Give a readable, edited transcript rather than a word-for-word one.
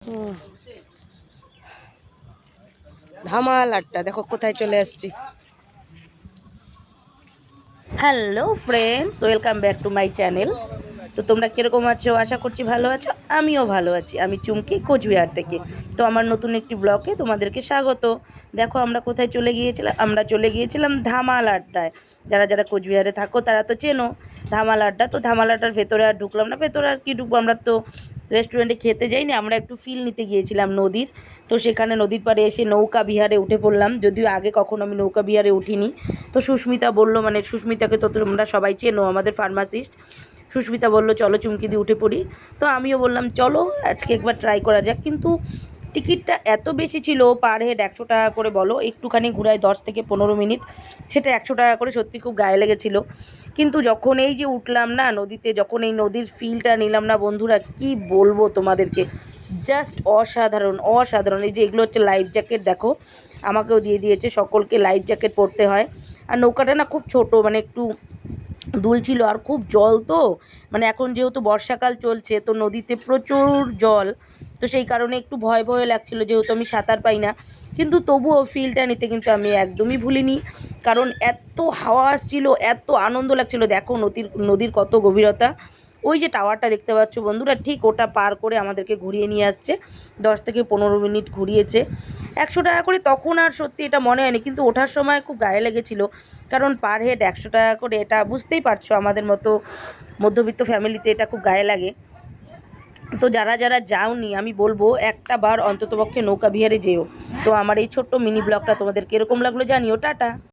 হুম, ধামাল আড্ডা দেখো কোথায় চলে আসছি। Hello friends, welcome back to my channel. তো তোমরা কীরকম আছো? আশা করছি ভালো আছো। আমিও ভালো আছি। আমি চুমকি, কোচবিহার থেকে। তো আমার নতুন একটি ব্লগে তোমাদেরকে স্বাগত। দেখো আমরা কোথায় চলে গিয়েছিলাম। আমরা চলে গিয়েছিলাম ধামাল আড্ডায়। যারা যারা কোচবিহারে থাকো তারা তো চেনো ধামাল আড্ডা। তো ধামাল আড্ডার ভেতরে আর ঢুকলাম না, ভেতরে আর কি ঢুকবো, আমরা তো রেস্টুরেন্টে খেতে যাইনি, আমরা একটু ফিল নিতে গিয়েছিলাম নদীর। তো সেখানে নদীর পাড়ে এসে নৌকা বিহারে উঠে পড়লাম, যদিও আগে কখনো আমি নৌকা বিহারে উঠিনি। তো সুস্মিতা বলল, মানে সুস্মিতাকে তো তোমরা সবাই চেনো, আমাদের ফার্মাসিস্ট। সুস্মিতা বলল চলো চুমকি দিয়ে উঠে পড়ি। তো আমিও বললাম চলো আজকে একবার ট্রাই করা যাক। কিন্তু টিকিটটা এত বেশি ছিল, পার হেড 100 টাকা করে, বলো একটুখানি ঘুরায় 10 থেকে 15 মিনিট, সেটা 100 টাকা করে, সত্যি খুব গায়ে লেগেছিলো। কিন্তু যখন এই যে উঠলাম না নদীতে, যখন এই নদীর ফিলটা নিলাম না বন্ধুরা, কি বলবো তোমাদেরকে, জাস্ট অসাধারণ অসাধারণ। এই যে এগুলো হচ্ছে লাইফ জ্যাকেট, দেখো আমাকেও দিয়ে দিয়েছে, সকলকে লাইফ জ্যাকেট পরতে হয়। আর নৌকাটা না খুব ছোট, মানে একটু দুলছিল, আর খুব জল তো, মানে এখন যেহেতু বর্ষাকাল চলছে তো নদীতে প্রচুর জল। তো সেই কারণে একটু ভয় ভয় লাগছিলো, যেহেতু আমি সাঁতার পাই না। কিন্তু তবুও ফিলটা নিতে কিন্তু আমি একদমই ভুলিনি, কারণ এত হাওয়া আসছিল, এত আনন্দ লাগছিল। দেখো নদীর কত গভীরতা। ওই যে টাওয়ারটা দেখতে পাচ্ছ বন্ধুরা, ঠিক ওটা পার করে আমাদেরকে ঘুরিয়ে নিয়ে আসছে। 10 থেকে 15 মিনিট ঘুরিয়েছে। 100 টাকা করে, তখন আর সত্যি এটা মনে হয়নি, কিন্তু ওঠার সময় খুব গায়ে লেগেছিলো। কারণ পার হেড 100 টাকা করে, এটা বুঝতেই পারছো আমাদের মতো মধ্যবিত্ত ফ্যামিলিতে এটা খুব গায়ে লাগে। তো যারা যারা যাওনি, আমি বলবো একটা বার অন্ততপক্ষে নৌকা বিহারে যেও। তো আমার এই ছোট্ট মিনি ব্লগটা তোমাদের কীরকম লাগলো জানিও। টাটা।